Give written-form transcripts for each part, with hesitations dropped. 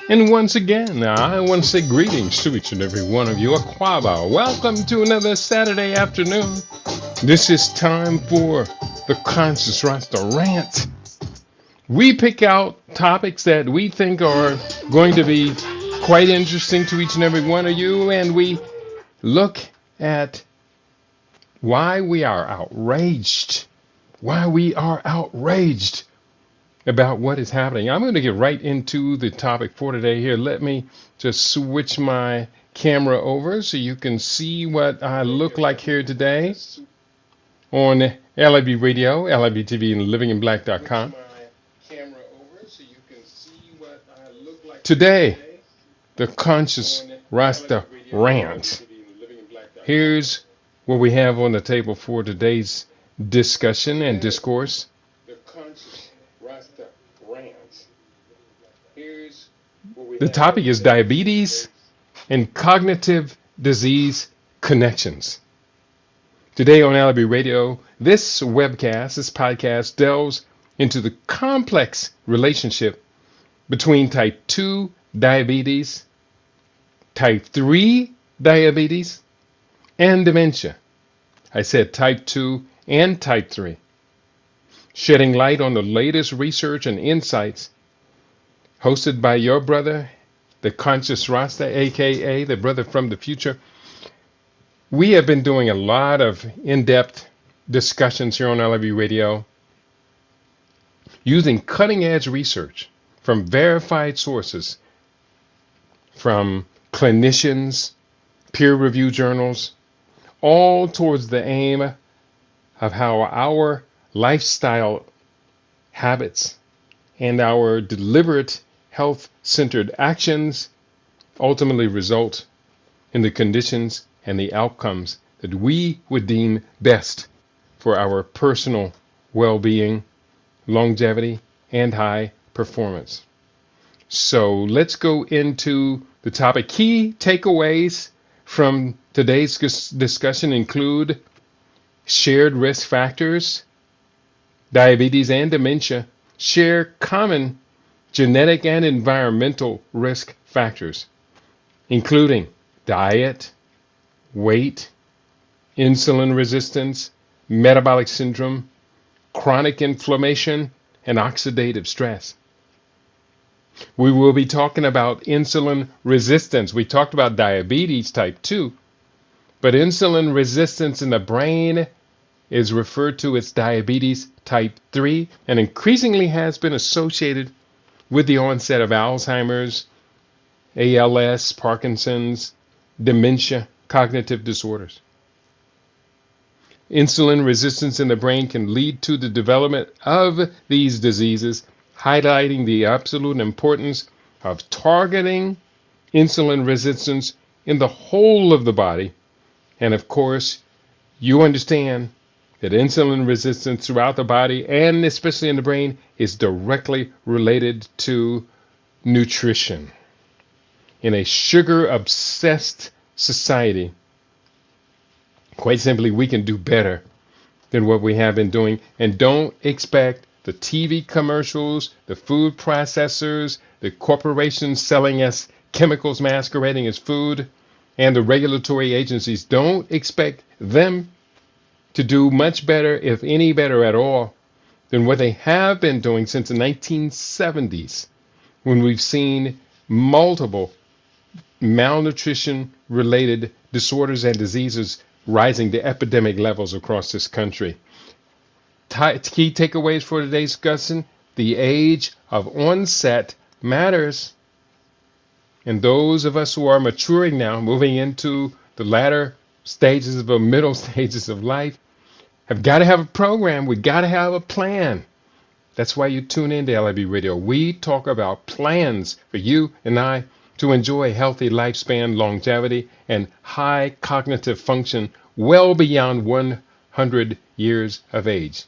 And once again, I want to say greetings to each and every one of you. Aquaba, welcome to another Saturday afternoon. This is time for the Conscious Rasta Rant. We pick out topics that we think are going to be quite interesting to each and every one of you, and we look at why we are outraged. Why we are outraged about what is happening. I'm going to get right into the topic for today here. Let me just switch my camera over so you can see what I look like here today on LIB Radio, LIB TV, and livinginblack.com. Today, the Conscious Rasta Rant. Here's what we have on the table for today's discussion and discourse. The topic is diabetes and cognitive disease connections. Today on Alibi Radio, this podcast delves into the complex relationship between type 2 diabetes, type 3 diabetes, and dementia. I said type 2 and type 3. Shedding light on the latest research and insights, hosted by your brother, the Conscious Rasta, aka the brother from the future. We have been doing a lot of in-depth discussions here on LIB Radio using cutting-edge research from verified sources, from clinicians, peer-reviewed journals, all towards the aim of how our lifestyle habits and our deliberate health-centered actions ultimately result in the conditions and the outcomes that we would deem best for our personal well-being, longevity, and high performance. So let's go into the topic. Key takeaways from today's discussion include shared risk factors. Diabetes and dementia share common genetic and environmental risk factors, including diet, weight, insulin resistance, metabolic syndrome, chronic inflammation, and oxidative stress. We will be talking about insulin resistance. We talked about diabetes type 2, but insulin resistance in the brain is referred to as diabetes type 3 and increasingly has been associated with the onset of Alzheimer's, ALS, Parkinson's, dementia, cognitive disorders. Insulin resistance in the brain can lead to the development of these diseases, highlighting the absolute importance of targeting insulin resistance in the whole of the body. And of course, you understand that insulin resistance throughout the body, and especially in the brain, is directly related to nutrition. In a sugar-obsessed society, quite simply, we can do better than what we have been doing. And don't expect the TV commercials, the food processors, the corporations selling us chemicals masquerading as food, and the regulatory agencies, don't expect them to do much better, if any better at all, than what they have been doing since the 1970s, when we've seen multiple malnutrition-related disorders and diseases rising to epidemic levels across this country. Key takeaways for today's discussion: the age of onset matters. And those of us who are maturing now, moving into the latter stages of the middle stages of life, have got to have a program. We got to have a plan. That's why you tune in to LIB Radio. We talk about plans for you and I to enjoy healthy lifespan, longevity, and high cognitive function well beyond 100 years of age.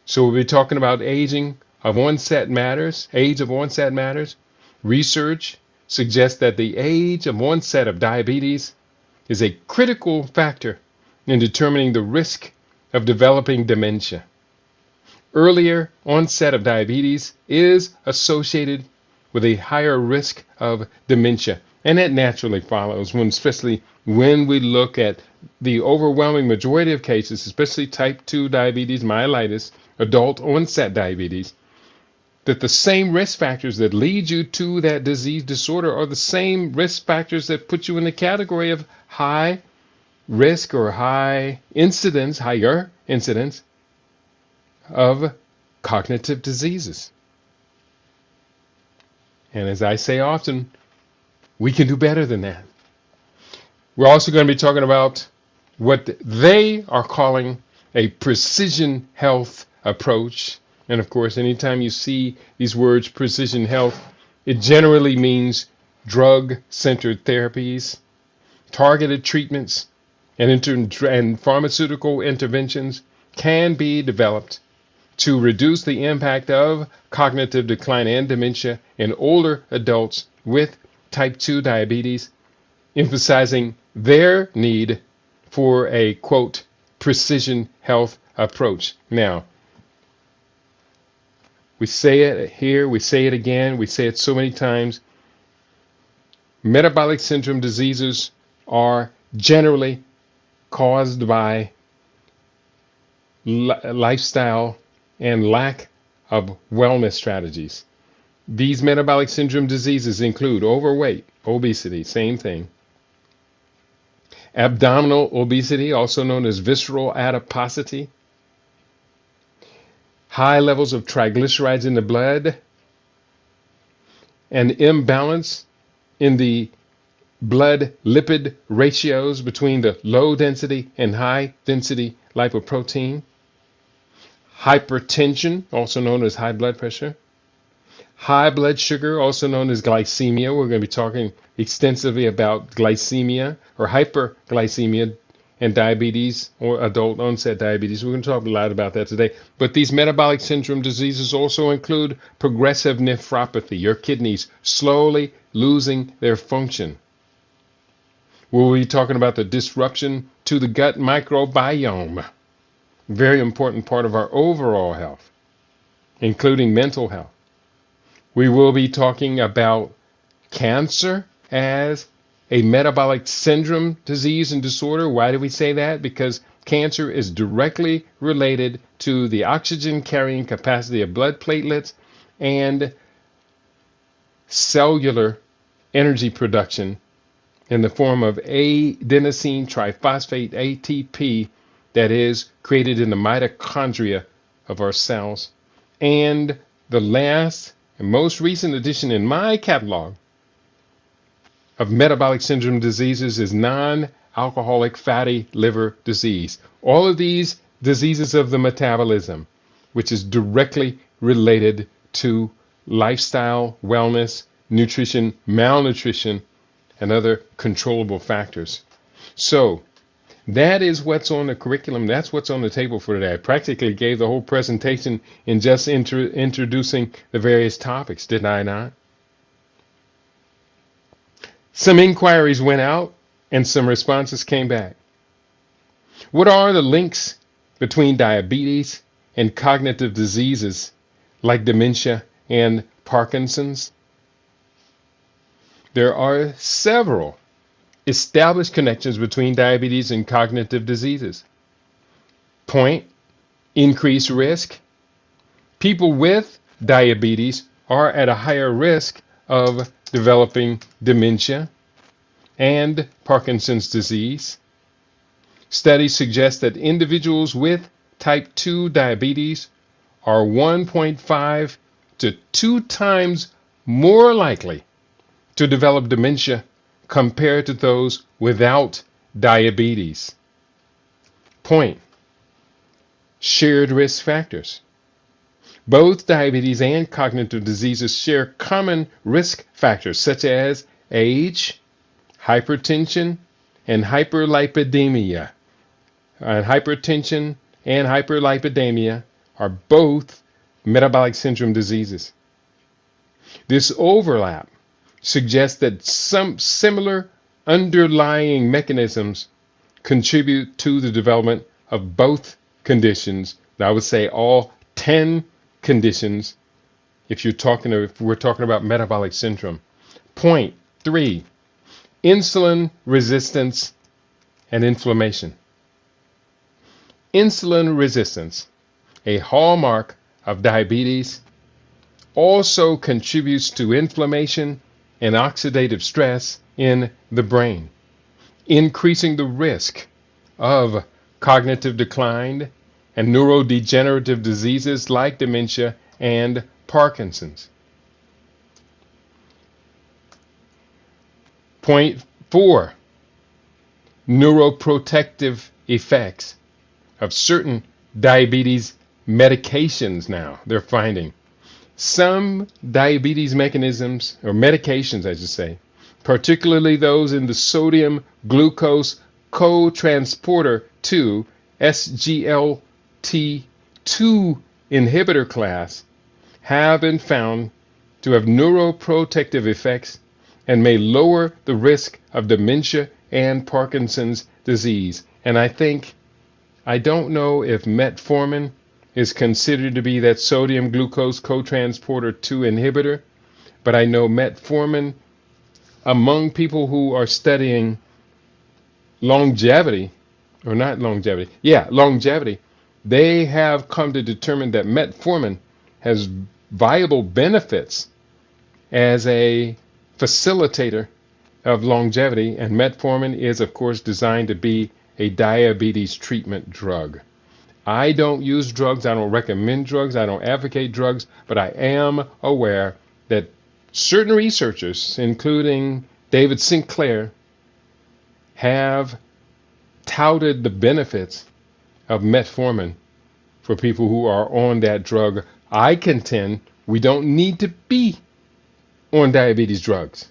So we'll be talking about aging of onset matters. Age of onset matters. Research suggests that the age of onset of diabetes is a critical factor in determining the risk of developing dementia. Earlier onset of diabetes is associated with a higher risk of dementia. And that naturally follows especially when we look at the overwhelming majority of cases, especially type 2 diabetes mellitus, adult onset diabetes, that the same risk factors that lead you to that disease disorder are the same risk factors that put you in the category of high risk or higher incidence of cognitive diseases. And as I say often, we can do better than that. We're also going to be talking about what they are calling a precision health approach. And of course, anytime you see these words, precision health, it generally means drug-centered therapies, targeted treatments, and pharmaceutical interventions can be developed to reduce the impact of cognitive decline and dementia in older adults with type 2 diabetes, emphasizing their need for a, quote, precision health approach. Now, we say it here, we say it again, we say it so many times. Metabolic syndrome diseases are generally caused by lifestyle and lack of wellness strategies. These metabolic syndrome diseases include overweight, obesity, same thing. Abdominal obesity, also known as visceral adiposity. High levels of triglycerides in the blood. An imbalance in the blood lipid ratios between the low density and high density lipoprotein. Hypertension, also known as high blood pressure. High blood sugar, also known as glycemia. We're going to be talking extensively about glycemia or hyperglycemia and diabetes or adult onset diabetes. We're going to talk a lot about that today. But these metabolic syndrome diseases also include progressive nephropathy, your kidneys slowly losing their function. We'll be talking about the disruption to the gut microbiome. Very important part of our overall health, including mental health. We will be talking about cancer as a metabolic syndrome disease and disorder. Why do we say that? Because cancer is directly related to the oxygen carrying capacity of blood platelets and cellular energy production in the form of adenosine triphosphate, ATP, that is created in the mitochondria of our cells. And the last and most recent addition in my catalog of metabolic syndrome diseases is non-alcoholic fatty liver disease. All of these diseases of the metabolism, which is directly related to lifestyle, wellness, nutrition, malnutrition, and other controllable factors. So that is what's on the curriculum. That's what's on the table for today. I practically gave the whole presentation in just introducing the various topics, did I not? Some inquiries went out and some responses came back. What are the links between diabetes and cognitive diseases like dementia and Parkinson's? There are several established connections between diabetes and cognitive diseases. Point: increased risk. People with diabetes are at a higher risk of developing dementia and Parkinson's disease. Studies suggest that individuals with type 2 diabetes are 1.5 to 2 times more likely to develop dementia compared to those without diabetes. Point: shared risk factors. Both diabetes and cognitive diseases share common risk factors such as age, hypertension, and hyperlipidemia. And hypertension and hyperlipidemia are both metabolic syndrome diseases. This overlap suggests that some similar underlying mechanisms contribute to the development of both conditions. I would say all 10 conditions if we're talking about metabolic syndrome. Point 3, insulin resistance and inflammation. Insulin resistance, a hallmark of diabetes, also contributes to inflammation and oxidative stress in the brain, increasing the risk of cognitive decline and neurodegenerative diseases like dementia and Parkinson's. Point 4, neuroprotective effects of certain diabetes medications now. They're finding some diabetes mechanisms, or medications, I should say, particularly those in the sodium glucose co-transporter 2, SGLT2 inhibitor class, have been found to have neuroprotective effects and may lower the risk of dementia and Parkinson's disease. And I don't know if metformin is considered to be that sodium glucose co-transporter 2 inhibitor, but I know metformin, among people who are studying longevity, they have come to determine that metformin has viable benefits as a facilitator of longevity, and metformin is, of course, designed to be a diabetes treatment drug. I don't use drugs, I don't recommend drugs, I don't advocate drugs, but I am aware that certain researchers, including David Sinclair, have touted the benefits of metformin for people who are on that drug. I contend we don't need to be on diabetes drugs.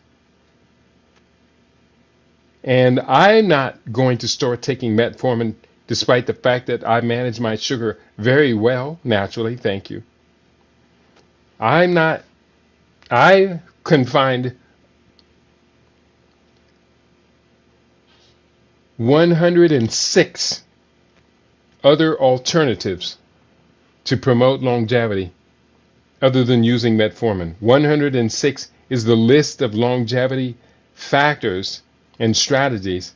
And I'm not going to start taking metformin despite the fact that I manage my sugar very well, naturally, thank you. I can find 106 other alternatives to promote longevity other than using metformin. 106 is the list of longevity factors and strategies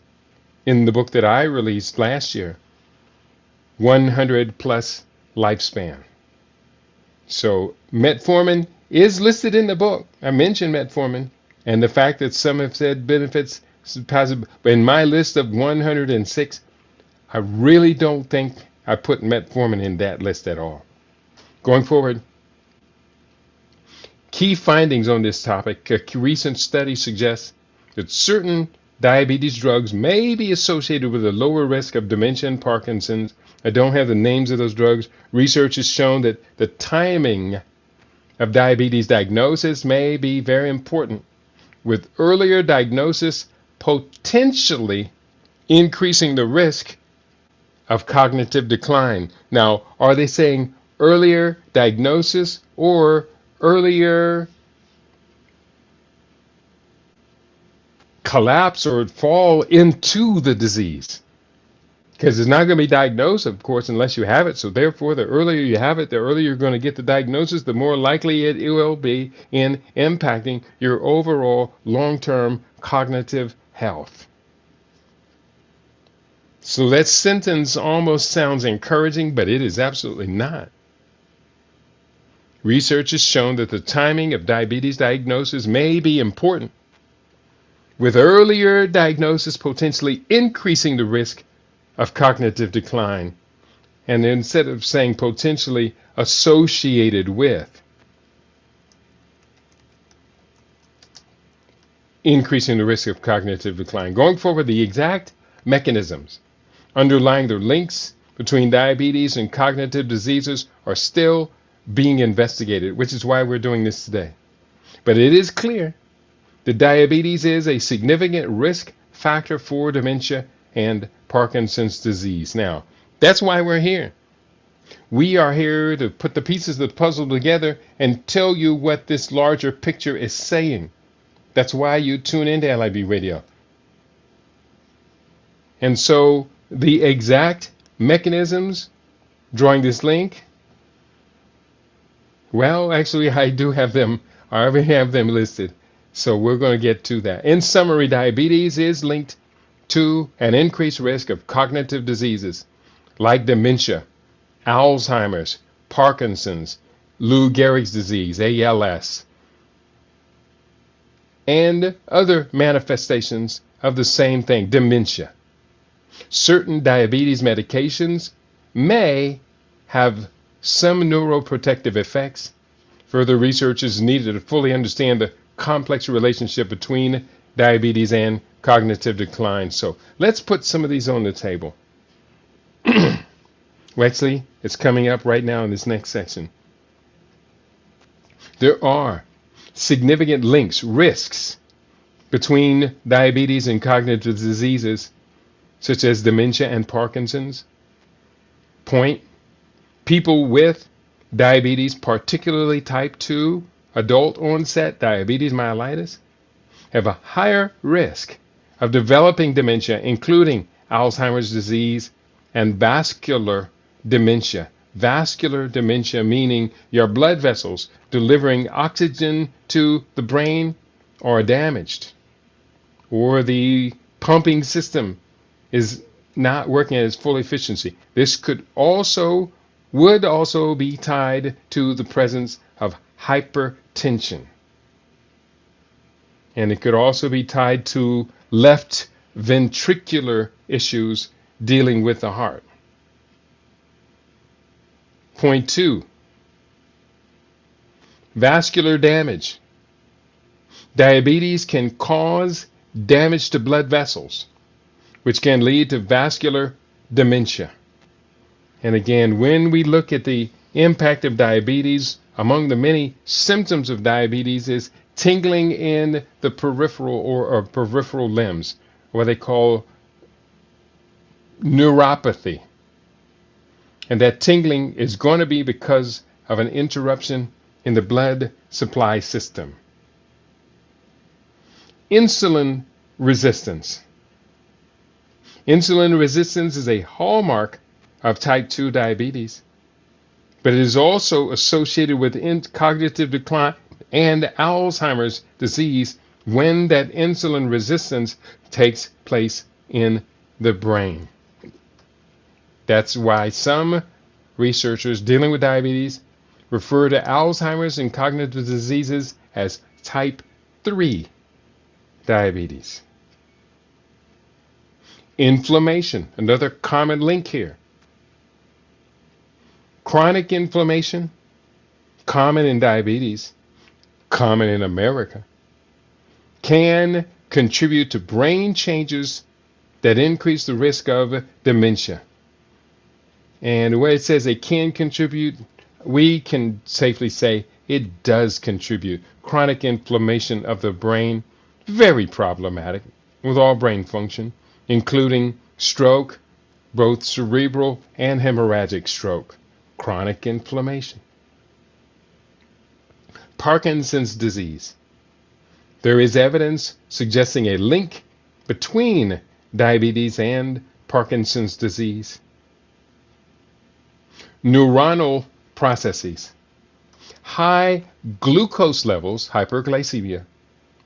in the book that I released last year, 100 plus lifespan. So metformin is listed in the book. I mentioned metformin, and the fact that some have said benefits positive, but in my list of 106, I really don't think I put metformin in that list at all. Going forward, key findings on this topic. A recent study suggests that certain diabetes drugs may be associated with a lower risk of dementia and Parkinson's. I don't have the names of those drugs. Research has shown that the timing of diabetes diagnosis may be very important, with earlier diagnosis potentially increasing the risk of cognitive decline. Now, are they saying earlier diagnosis or earlier collapse or fall into the disease? Because it's not going to be diagnosed, of course, unless you have it. So therefore, the earlier you have it, the earlier you're going to get the diagnosis, the more likely it will be in impacting your overall long-term cognitive health. So that sentence almost sounds encouraging, but it is absolutely not. Research has shown that the timing of diabetes diagnosis may be important, with earlier diagnosis potentially increasing the risk of cognitive decline, and instead of saying potentially associated with, increasing the risk of cognitive decline. Going forward, the exact mechanisms underlying the links between diabetes and cognitive diseases are still being investigated, which is why we're doing this today. But it is clear that diabetes is a significant risk factor for dementia and Parkinson's disease. Now, that's why we're here. We are here to put the pieces of the puzzle together and tell you what this larger picture is saying. That's why you tune into LIB Radio. And so the exact mechanisms drawing this link Well, actually, I do have them. I already have them listed. So we're going to get to that. In summary, diabetes is linked to an increased risk of cognitive diseases like dementia, Alzheimer's, Parkinson's, Lou Gehrig's disease, ALS, and other manifestations of the same thing, dementia. Certain diabetes medications may have some neuroprotective effects. Further research is needed to fully understand the complex relationship between diabetes and cognitive decline. So let's put some of these on the table. Actually, it's coming up right now in this next section. There are significant links, risks between diabetes and cognitive diseases such as dementia and Parkinson's. Point: people with diabetes, particularly type 2 adult onset diabetes mellitus, have a higher risk of developing dementia, including Alzheimer's disease and vascular dementia. Vascular dementia meaning your blood vessels delivering oxygen to the brain are damaged, or the pumping system is not working at its full efficiency. This would also be tied to the presence of hypertension. And it could also be tied to left ventricular issues dealing with the heart. Point 2, vascular damage. Diabetes can cause damage to blood vessels, which can lead to vascular dementia. And again, when we look at the impact of diabetes, among the many symptoms of diabetes is tingling in the peripheral or peripheral limbs, what they call neuropathy. And that tingling is going to be because of an interruption in the blood supply system. Insulin resistance. Insulin resistance is a hallmark of type 2 diabetes, but it is also associated with cognitive decline and Alzheimer's disease when that insulin resistance takes place in the brain. That's why some researchers dealing with diabetes refer to Alzheimer's and cognitive diseases as type 3 diabetes. Inflammation, another common link here. Chronic inflammation, common in diabetes, common in America, can contribute to brain changes that increase the risk of dementia. And where it says it can contribute, we can safely say it does contribute. Chronic inflammation of the brain, very problematic with all brain function, including stroke, both cerebral and hemorrhagic stroke. Chronic inflammation. Parkinson's disease. There is evidence suggesting a link between diabetes and Parkinson's disease. Neuronal processes. High glucose levels, hyperglycemia,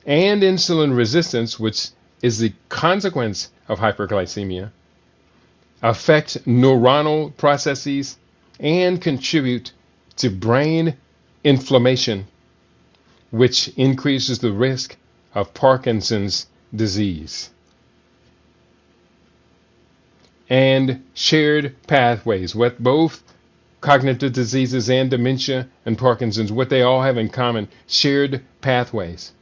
and insulin resistance, which is the consequence of hyperglycemia, affect neuronal processes and contribute to brain inflammation, which increases the risk of Parkinson's disease. And shared pathways, what both cognitive diseases and dementia and Parkinson's, what they all have in common, shared pathways.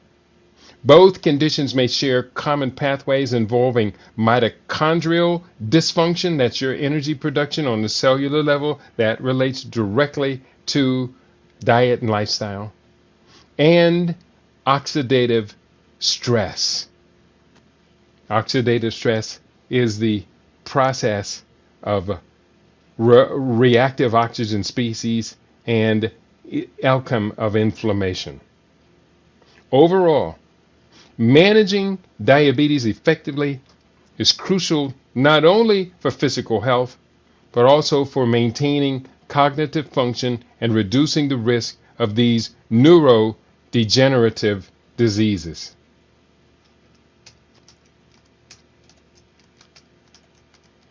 Both conditions may share common pathways involving mitochondrial dysfunction, that's your energy production on the cellular level, that relates directly to diet and lifestyle, and oxidative stress. Oxidative stress is the process of reactive oxygen species and outcome of inflammation. Overall, managing diabetes effectively is crucial not only for physical health, but also for maintaining cognitive function and reducing the risk of these neurodegenerative diseases.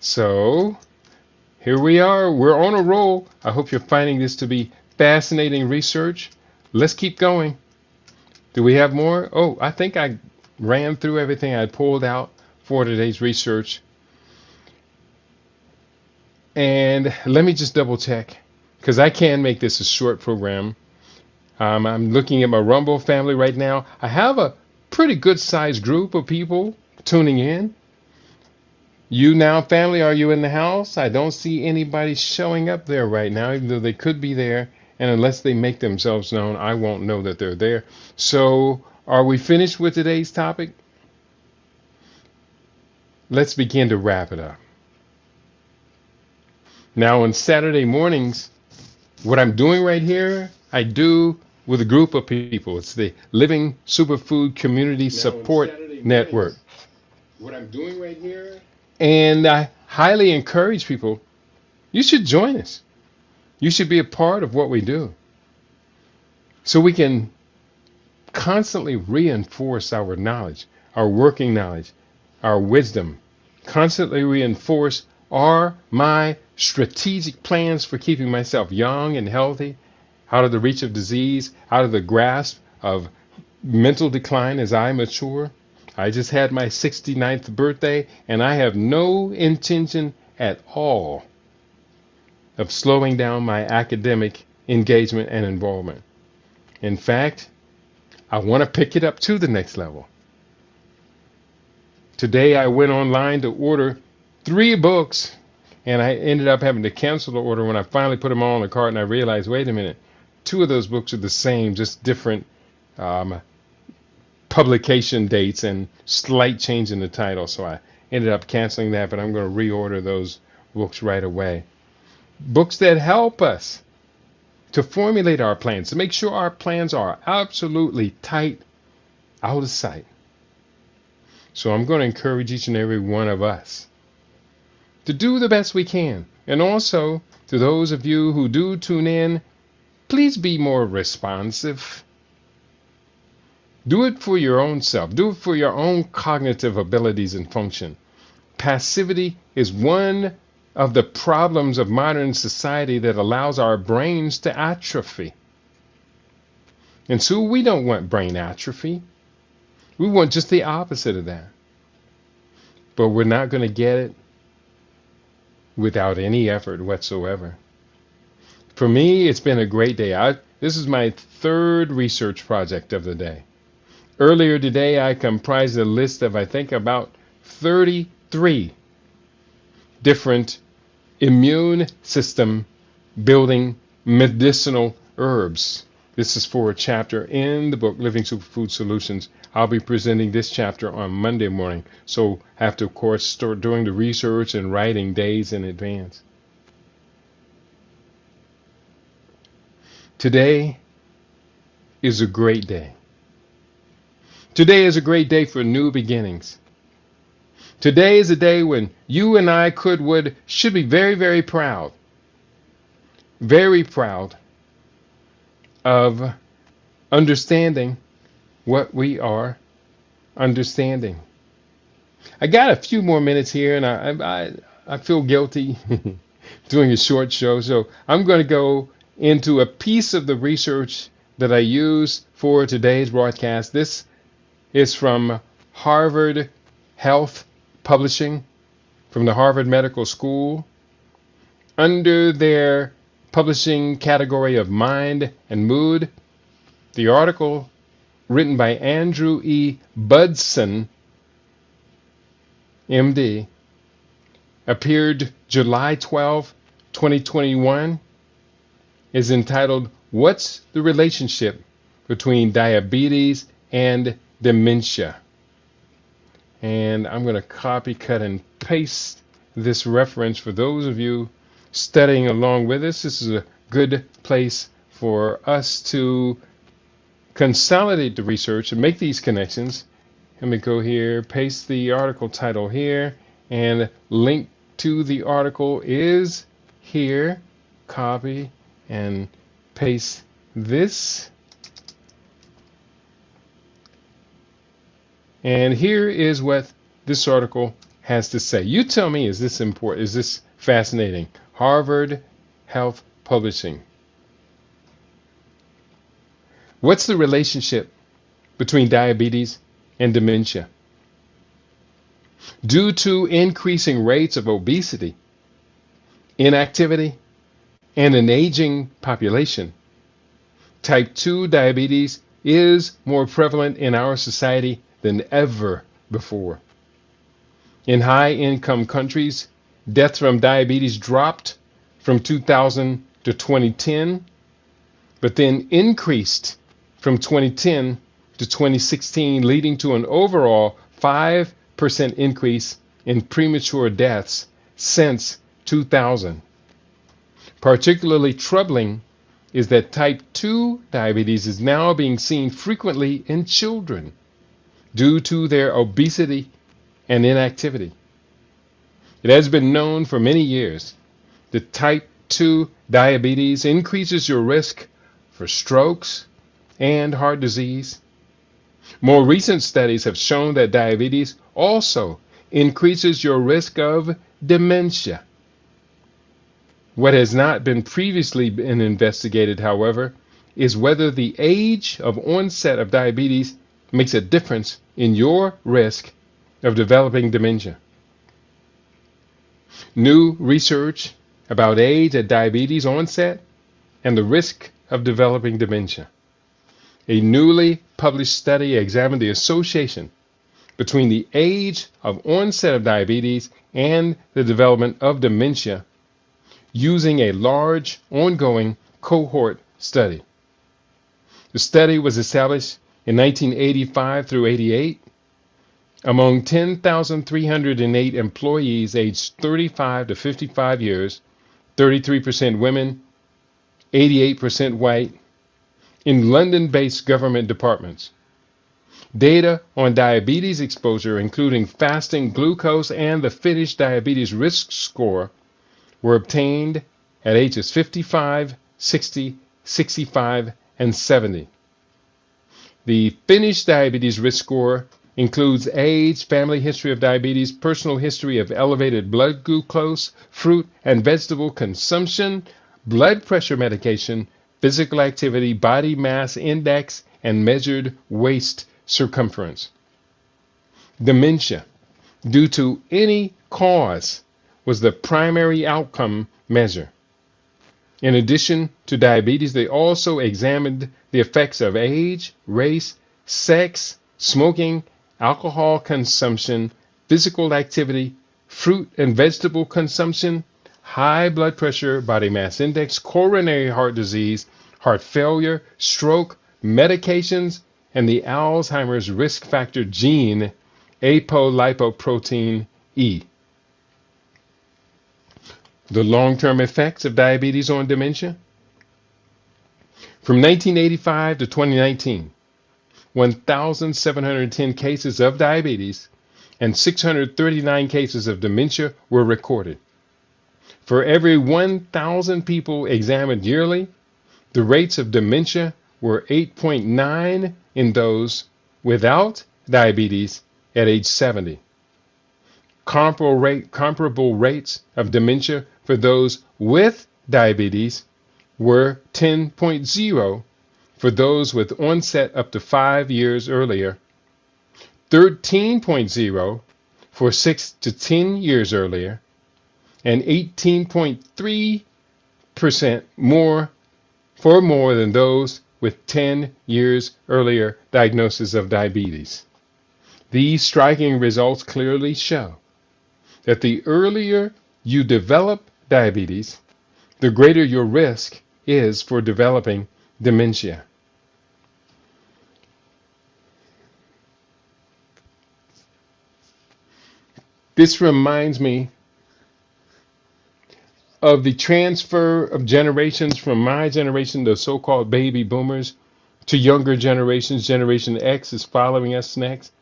So here we are. We're on a roll. I hope you're finding this to be fascinating research. Let's keep going. Do we have more? Oh, I think I ran through everything I pulled out for today's research. And let me just double check, because I can make this a short program. I'm looking at my Rumble family right now. I have a pretty good sized group of people tuning in. You now, family, are you in the house? I don't see anybody showing up there right now, even though they could be there. And unless they make themselves known, I won't know that they're there. So, are we finished with today's topic? Let's begin to wrap it up. Now, on Saturday mornings, what I'm doing right here, I do with a group of people. It's the Living Superfood Community Support Network. What I'm doing right here. And I highly encourage people, you should join us. You should be a part of what we do, so we can constantly reinforce our knowledge, our working knowledge, our wisdom, constantly reinforce my strategic plans for keeping myself young and healthy, out of the reach of disease, out of the grasp of mental decline as I mature. I just had my 69th birthday, and I have no intention at all of slowing down my academic engagement and involvement. In fact, I want to pick it up to the next level. Today I went online to order 3 books, and I ended up having to cancel the order when I finally put them all in the cart, and I realized, wait a minute, 2 of those books are the same, just different publication dates and slight change in the title. So I ended up canceling that, but I'm going to reorder those books right away. Books that help us to formulate our plans, to make sure our plans are absolutely tight, out of sight. So I'm going to encourage each and every one of us to do the best we can. And also, to those of you who do tune in, please be more responsive. Do it for your own self. Do it for your own cognitive abilities and function. Passivity is one of the problems of modern society that allows our brains to atrophy. And so we don't want brain atrophy. We want just the opposite of that. But we're not going to get it without any effort whatsoever. For me, it's been a great day. This is my 3rd research project of the day. Earlier today, I comprised a list of, I think, about 33 different immune system building medicinal herbs. This is for a chapter in the book, Living Superfood Solutions. I'll be presenting this chapter on Monday morning. So I have to, of course, start doing the research and writing days in advance. Today is a great day. Today is a great day for new beginnings. Today is a day when you and I should be very, very proud of understanding what we are understanding. I got a few more minutes here, and I feel guilty doing a short show, so I'm going to go into a piece of the research that I use for today's broadcast. This is from Harvard Health Publishing, from the Harvard Medical School, under their publishing category of mind and mood. The article, written by Andrew E. Budson, MD, appeared July 12, 2021, is entitled, "What's the Relationship Between Diabetes and Dementia?" And I'm going to copy, cut, and paste this reference for those of you studying along with us. This is a good place for us to consolidate the research and make these connections. Let me go here, paste the article title here, and link to the article is here. Copy and paste this. And here is what this article has to say. You tell me, is this important? Is this fascinating? Harvard Health Publishing. What's the relationship between diabetes and dementia? Due to increasing rates of obesity, inactivity, and an aging population, type 2 diabetes is more prevalent in our society than ever before. In high-income countries, deaths from diabetes dropped from 2000 to 2010, but then increased from 2010 to 2016, leading to an overall 5% increase in premature deaths since 2000. Particularly troubling is that type 2 diabetes is now being seen frequently in children due to their obesity and inactivity. It has been known for many years that type 2 diabetes increases your risk for strokes and heart disease. More recent studies have shown that diabetes also increases your risk of dementia. What has not been previously been investigated, however, is whether the age of onset of diabetes makes a difference in your risk of developing dementia. New research about age at diabetes onset and the risk of developing dementia. A newly published study examined the association between the age of onset of diabetes and the development of dementia using a large ongoing cohort study. The study was established in 1985 through 88 among 10,308 employees aged 35 to 55 years, 33% women, 88% white, in London-based government departments. Data on diabetes exposure, including fasting glucose and the Finnish diabetes risk score, were obtained at ages 55, 60, 65, and 70. The Finnish diabetes risk score includes age, family history of diabetes, personal history of elevated blood glucose, fruit and vegetable consumption, blood pressure medication, physical activity, body mass index, and measured waist circumference. Dementia, due to any cause, was the primary outcome measure. In addition to diabetes, they also examined the effects of age, race, sex, smoking, alcohol consumption, physical activity, fruit and vegetable consumption, high blood pressure, body mass index, coronary heart disease, heart failure, stroke, medications, and the Alzheimer's risk factor gene, apolipoprotein E. The long-term effects of diabetes on dementia? From 1985 to 2019, 1,710 cases of diabetes and 639 cases of dementia were recorded. For every 1,000 people examined yearly, the rates of dementia were 8.9 in those without diabetes at age 70. Comparable rates of dementia for those with diabetes were 10.0 for those with onset up to 5 years earlier, 13.0 for 6 to 10 years earlier, and 18.3% more than those with 10 years earlier diagnosis of diabetes. These striking results clearly show that the earlier you develop diabetes, the greater your risk is for developing dementia. This reminds me of the transfer of generations from my generation, the so-called baby boomers, to younger generations. Generation X is following us next,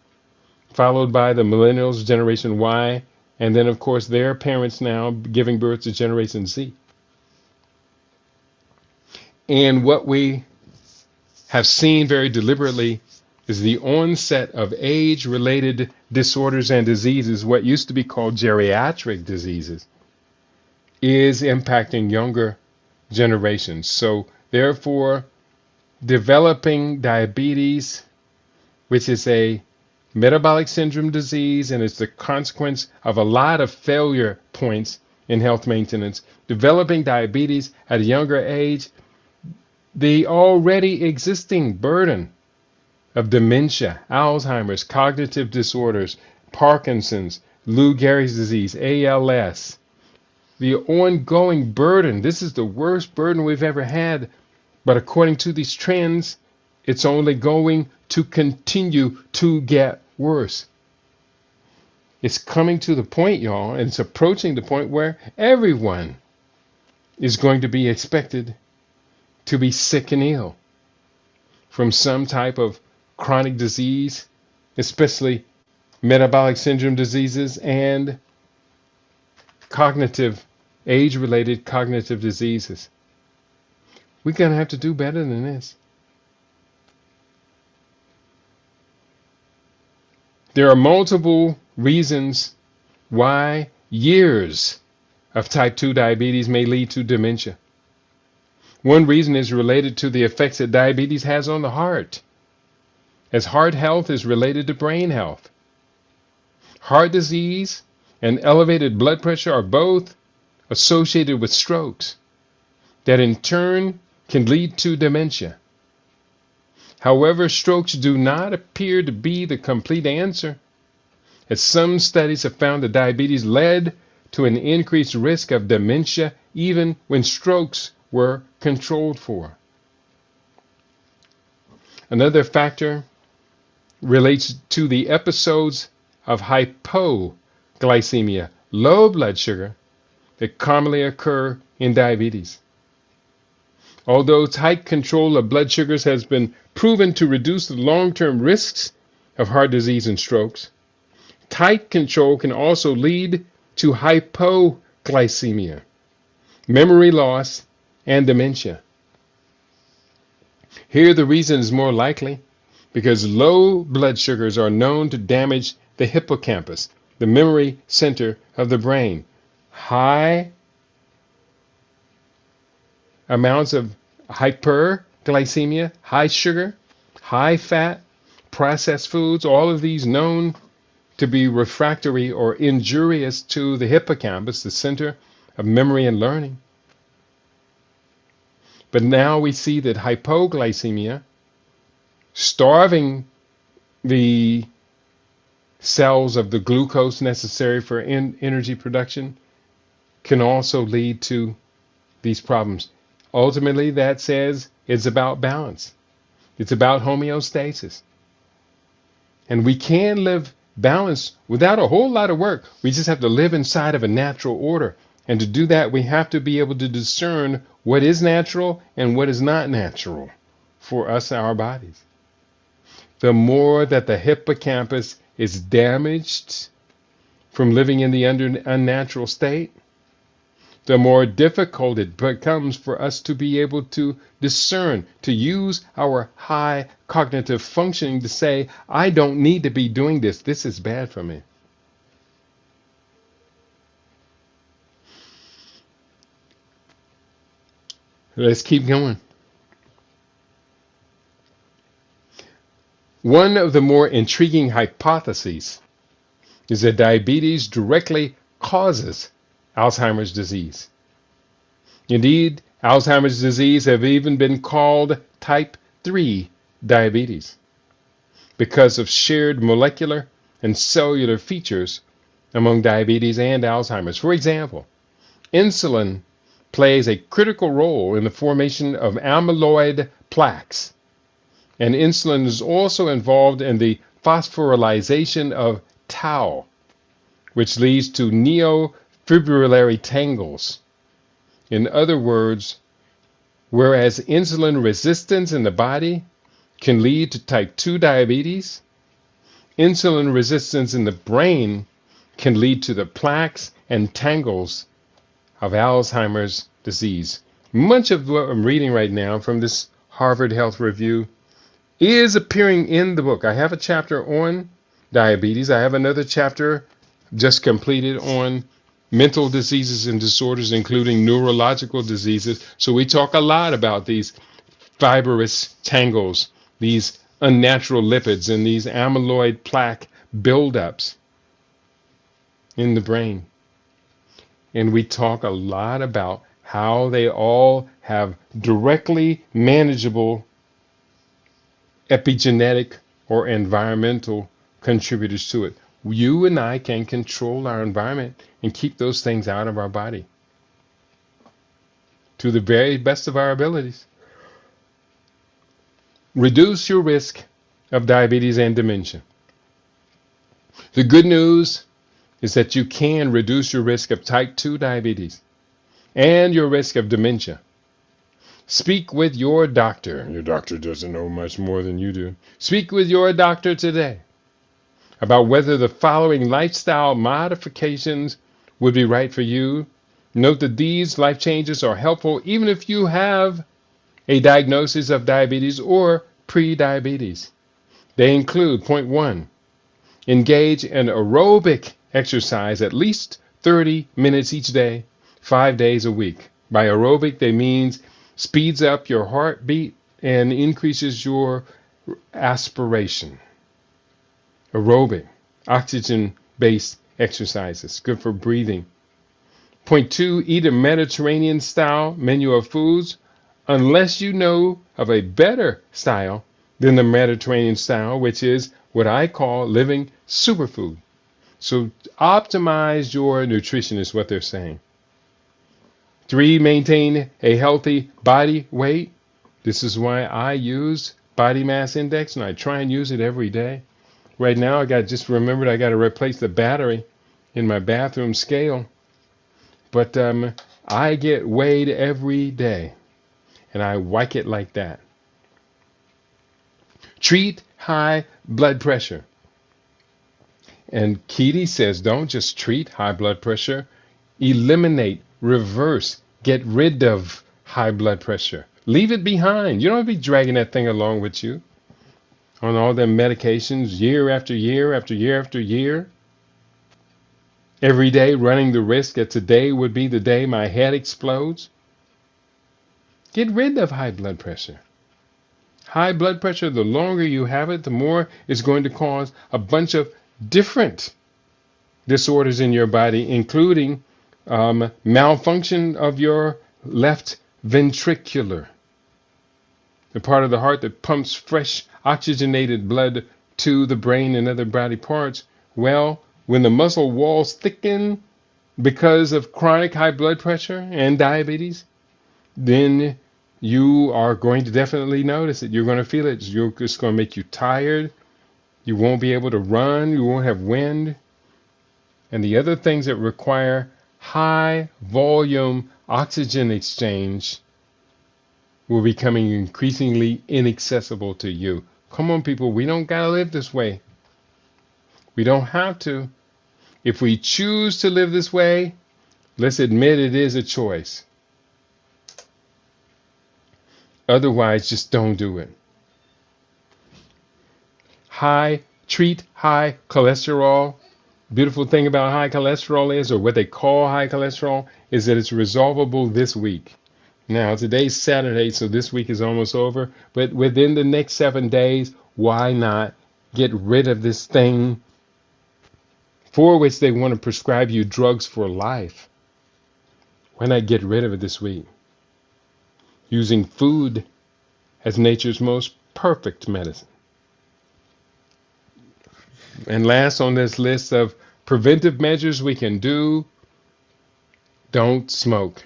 followed by the millennials, Generation Y, and then, of course, their parents now giving birth to Generation Z. And what we have seen very deliberately is the onset of age-related disorders and diseases, what used to be called geriatric diseases, is impacting younger generations. So therefore, developing diabetes, which is a metabolic syndrome disease, and it's the consequence of a lot of failure points in health maintenance. Developing diabetes at a younger age, the already existing burden of dementia, Alzheimer's, cognitive disorders, Parkinson's, Lou Gehrig's disease, ALS, the ongoing burden. This is the worst burden we've ever had. But according to these trends, it's only going to continue to get worse. It's coming to the point, y'all, and it's approaching the point where everyone is going to be expected to be sick and ill from some type of chronic disease, especially metabolic syndrome diseases and age-related cognitive diseases. We're going to have to do better than this. There are multiple reasons why years of type 2 diabetes may lead to dementia. One reason is related to the effects that diabetes has on the heart, as heart health is related to brain health. Heart disease and elevated blood pressure are both associated with strokes that in turn can lead to dementia. However, strokes do not appear to be the complete answer, as some studies have found that diabetes led to an increased risk of dementia even when strokes were controlled for. Another factor relates to the episodes of hypoglycemia, low blood sugar, that commonly occur in diabetes. Although tight control of blood sugars has been proven to reduce the long-term risks of heart disease and strokes, tight control can also lead to hypoglycemia, memory loss, and dementia. Here the reason is more likely because low blood sugars are known to damage the hippocampus, the memory center of the brain. High amounts of hyperglycemia, high sugar, high fat, processed foods, all of these known to be refractory or injurious to the hippocampus, the center of memory and learning. But now we see that hypoglycemia, starving the cells of the glucose necessary for energy production, can also lead to these problems. Ultimately, that says it's about balance. It's about homeostasis. And we can live balanced without a whole lot of work. We just have to live inside of a natural order. And to do that, we have to be able to discern what is natural and what is not natural for us, our bodies. The more that the hippocampus is damaged from living in the unnatural state, the more difficult it becomes for us to be able to discern, to use our high cognitive functioning to say, I don't need to be doing this. This is bad for me. Let's keep going. One of the more intriguing hypotheses is that diabetes directly causes Alzheimer's disease. Indeed, Alzheimer's disease have even been called type 3 diabetes because of shared molecular and cellular features among diabetes and Alzheimer's. For example, insulin plays a critical role in the formation of amyloid plaques, and insulin is also involved in the phosphorylation of tau, which leads to neofibrillary tangles. In other words, whereas insulin resistance in the body can lead to type 2 diabetes, insulin resistance in the brain can lead to the plaques and tangles of Alzheimer's disease. Much of what I'm reading right now from this Harvard Health Review is appearing in the book. I have a chapter on diabetes. I have another chapter just completed on mental diseases and disorders, including neurological diseases. So we talk a lot about these fibrous tangles, these unnatural lipids, and these amyloid plaque buildups in the brain. And we talk a lot about how they all have directly manageable epigenetic or environmental contributors to it. You and I can control our environment and keep those things out of our body to the very best of our abilities. Reduce your risk of diabetes and dementia. The good news is that you can reduce your risk of type 2 diabetes and your risk of dementia. Speak with your doctor. Your doctor doesn't know much more than you do. Speak with your doctor today about whether the following lifestyle modifications would be right for you. Note that these life changes are helpful even if you have a diagnosis of diabetes or pre-diabetes. They include, point 1, engage in aerobic exercise at least 30 minutes each day, 5 days a week. By aerobic, they means speeds up your heartbeat and increases your aspiration. Aerobic, oxygen-based exercises, good for breathing. Point 2, eat a Mediterranean-style menu of foods unless you know of a better style than the Mediterranean style, which is what I call living superfood. So optimize your nutrition is what they're saying. 3, maintain a healthy body weight. This is why I use body mass index, and I try and use it every day. Right now, I got to replace the battery in my bathroom scale. But I get weighed every day, and I like it like that. Treat high blood pressure. And Keedy says, don't just treat high blood pressure. Eliminate, reverse, get rid of high blood pressure. Leave it behind. You don't have to be dragging that thing along with you on all them medications year after year after year after year. Every day running the risk that today would be the day my head explodes. Get rid of high blood pressure. High blood pressure, the longer you have it, the more it's going to cause a bunch of different disorders in your body, including malfunction of your left ventricular, the part of the heart that pumps fresh oxygenated blood to the brain and other body parts. Well, when the muscle walls thicken because of chronic high blood pressure and diabetes, then you are going to definitely notice it. You're going to feel it. It's going to make you tired. You won't be able to run. You won't have wind. And the other things that require high volume oxygen exchange will be becoming increasingly inaccessible to you. Come on, people. We don't got to live this way. We don't have to. If we choose to live this way, let's admit it is a choice. Otherwise, just don't do it. Treat high cholesterol. Beautiful thing about high cholesterol is, or what they call high cholesterol, is that it's resolvable this week. Now, today's Saturday, so this week is almost over. But within the next 7 days, why not get rid of this thing for which they want to prescribe you drugs for life? Why not get rid of it this week? Using food as nature's most perfect medicine. And last on this list of preventive measures we can do, don't smoke.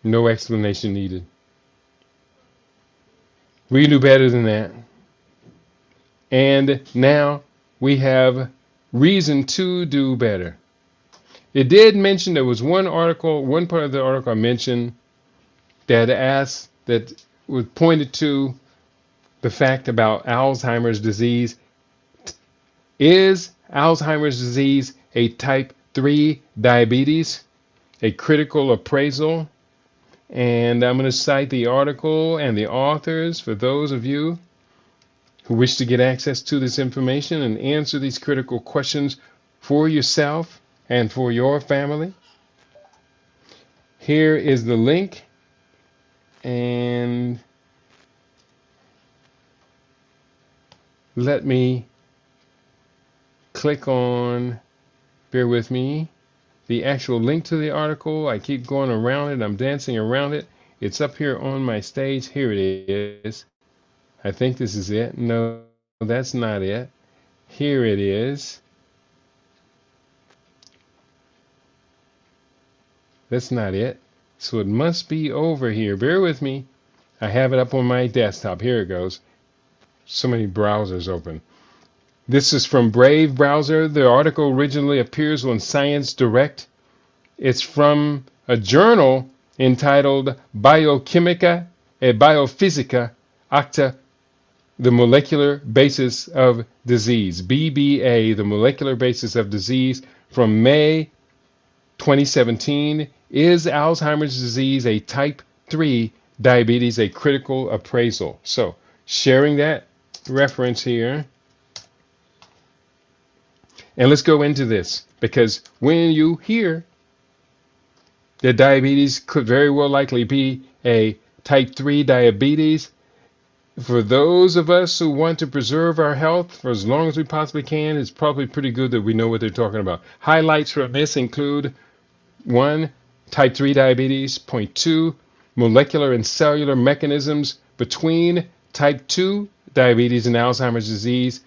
No explanation needed. We can do better than that. And now we have reason to do better. It did mention, there was one part of the article I mentioned that pointed to the fact about Alzheimer's disease. Is Alzheimer's disease a type 3 diabetes? A critical appraisal. And I'm going to cite the article and the authors for those of you who wish to get access to this information and answer these critical questions for yourself and for your family. Here is the link, and let me click on, bear with me, the actual link to the article. I keep going around it. I'm dancing around it. It's up here on my stage. Here it is. I think this is it. No, that's not it. Here it is. That's not it. So it must be over here. Bear with me. I have it up on my desktop. Here it goes. So many browsers open. This is from Brave browser. The article originally appears on Science Direct. It's from a journal entitled Biochimica e Biophysica Acta, the Molecular Basis of Disease. BBA, the Molecular Basis of Disease, from May 2017. Is Alzheimer's disease a type 3 diabetes, a critical appraisal? So, sharing that reference here. And let's go into this, because when you hear that diabetes could very well likely be a type 3 diabetes, for those of us who want to preserve our health for as long as we possibly can, it's probably pretty good that we know what they're talking about. Highlights from this include 1. Type 3 diabetes. Point 2. Molecular and cellular mechanisms between type 2 diabetes and Alzheimer's disease.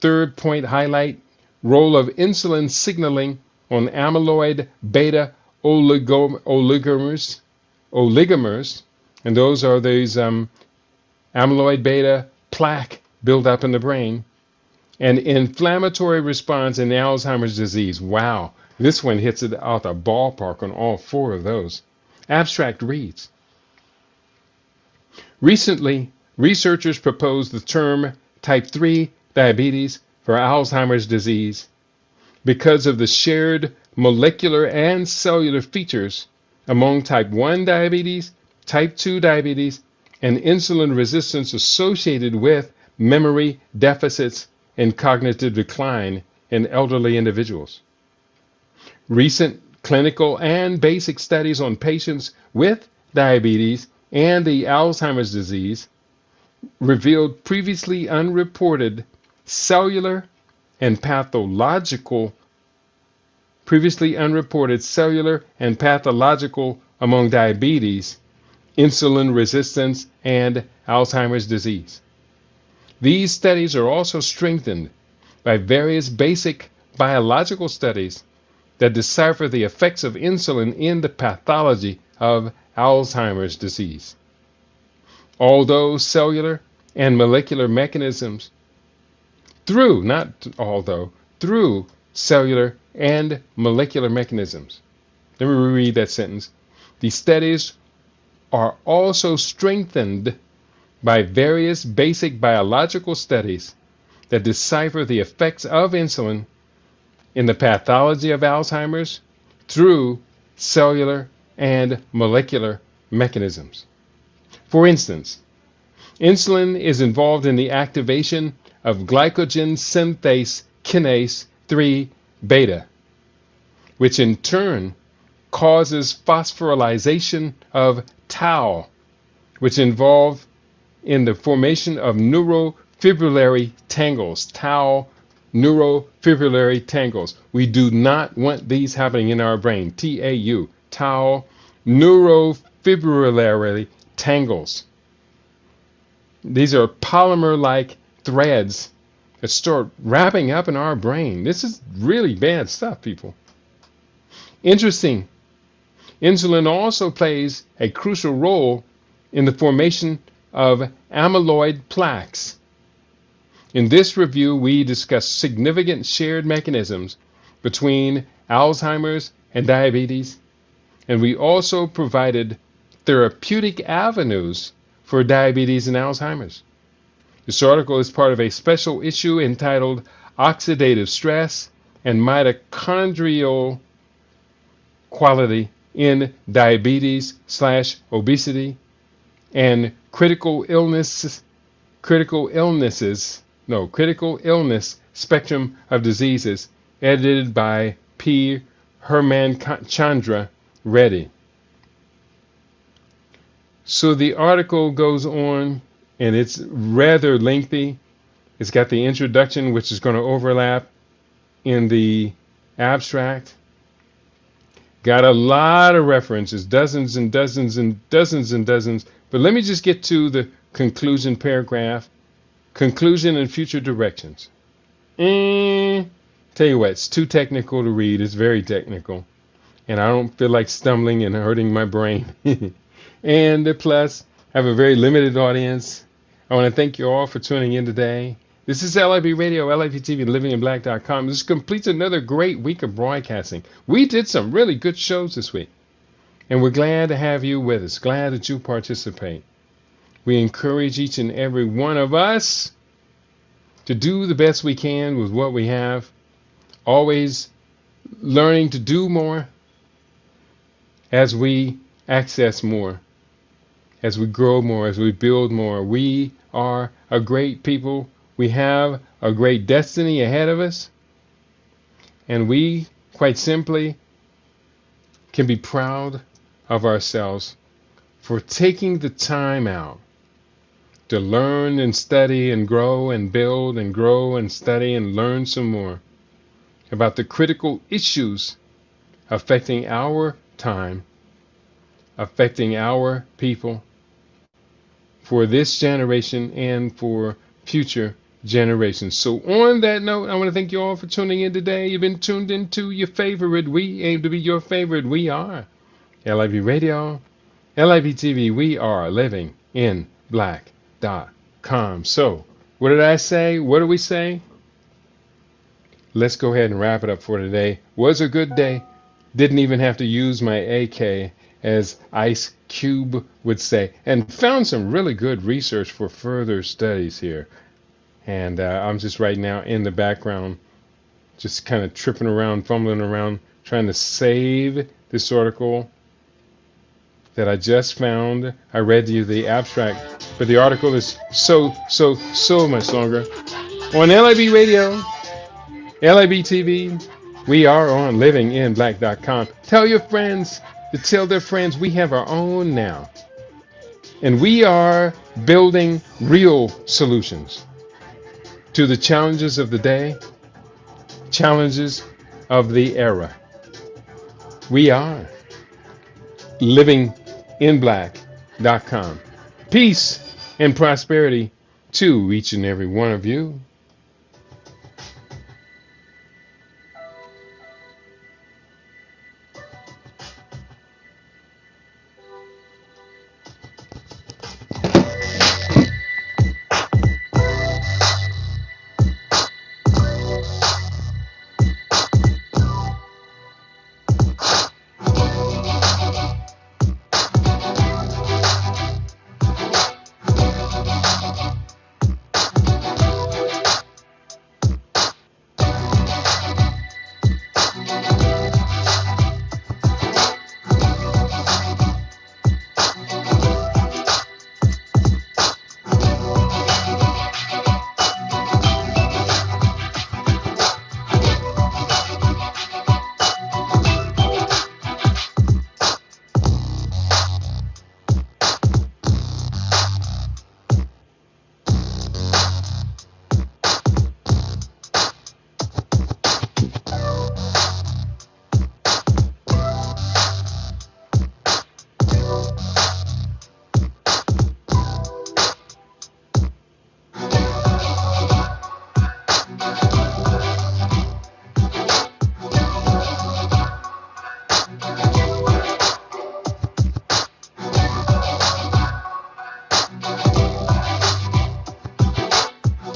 Third point highlight, role of insulin signaling on amyloid beta oligomers, and those are these amyloid beta plaque buildup in the brain, and inflammatory response in Alzheimer's disease. Wow, this one hits it out the ballpark on all 4 of those. Abstract reads. Recently, researchers proposed the term type 3 diabetes for Alzheimer's disease because of the shared molecular and cellular features among type 1 diabetes, type 2 diabetes, and insulin resistance associated with memory deficits and cognitive decline in elderly individuals. Recent clinical and basic studies on patients with diabetes and the Alzheimer's disease revealed previously unreported cellular and pathological among diabetes, insulin resistance, and Alzheimer's disease. These studies are also strengthened by various basic biological studies that decipher the effects of insulin in the pathology of Alzheimer's disease. Although cellular and molecular mechanisms, through cellular and molecular mechanisms. Let me reread that sentence. The studies are also strengthened by various basic biological studies that decipher the effects of insulin in the pathology of Alzheimer's through cellular and molecular mechanisms. For instance, insulin is involved in the activation of glycogen synthase kinase 3 beta, which in turn causes phosphorylation of tau, which involve in the formation of neurofibrillary tangles. Tau neurofibrillary tangles. We do not want these happening in our brain. TAU, tau neurofibrillary tangles. These are polymer-like threads that start wrapping up in our brain. This is really bad stuff, people. Interesting. Insulin also plays a crucial role in the formation of amyloid plaques. In this review, we discuss significant shared mechanisms between Alzheimer's and diabetes, and we also provided therapeutic avenues for diabetes and Alzheimer's. This article is part of a special issue entitled Oxidative Stress and Mitochondrial Quality in diabetes/obesity and critical illness spectrum of diseases, edited by P. Hermanchandra Reddy. So the article goes on, and it's rather lengthy. It's got the introduction, which is going to overlap in the abstract. Got a lot of references, dozens and dozens and dozens and dozens. But let me just get to the conclusion paragraph. Conclusion and future directions. Tell you what, it's too technical to read. It's very technical. And I don't feel like stumbling and hurting my brain. And plus, I have a very limited audience. I want to thank you all for tuning in today. This is LIB Radio, LIB TV, livinginblack.com. This completes another great week of broadcasting. We did some really good shows this week. And we're glad to have you with us. Glad that you participate. We encourage each and every one of us to do the best we can with what we have. Always learning to do more as we access more, as we grow more, as we build more. We are a great people. We have a great destiny ahead of us. And we, quite simply, can be proud of ourselves for taking the time out to learn and study and grow and build and grow and study and learn some more about the critical issues affecting our time, affecting our people, for this generation and for future generations. So on that note, I want to thank you all for tuning in today. You've been tuned into your favorite. We aim to be your favorite. We are LIB Radio, LIB TV. We are living in black.com. So what did I say? What do we say? Let's go ahead and wrap it up for today. Was a good day. Didn't even have to use my AK, as Ice Cube would say, and found some really good research for further studies here. And I'm just right now in the background, just kind of tripping around, fumbling around, trying to save this article that I just found. I read you the abstract, but the article is so much longer. On LIB Radio, LIB TV, we are on livinginblack.com. Tell your friends to tell their friends we have our own now. And we are building real solutions to the challenges of the day, challenges of the era. We are livinginblack.com. Peace and prosperity to each and every one of you.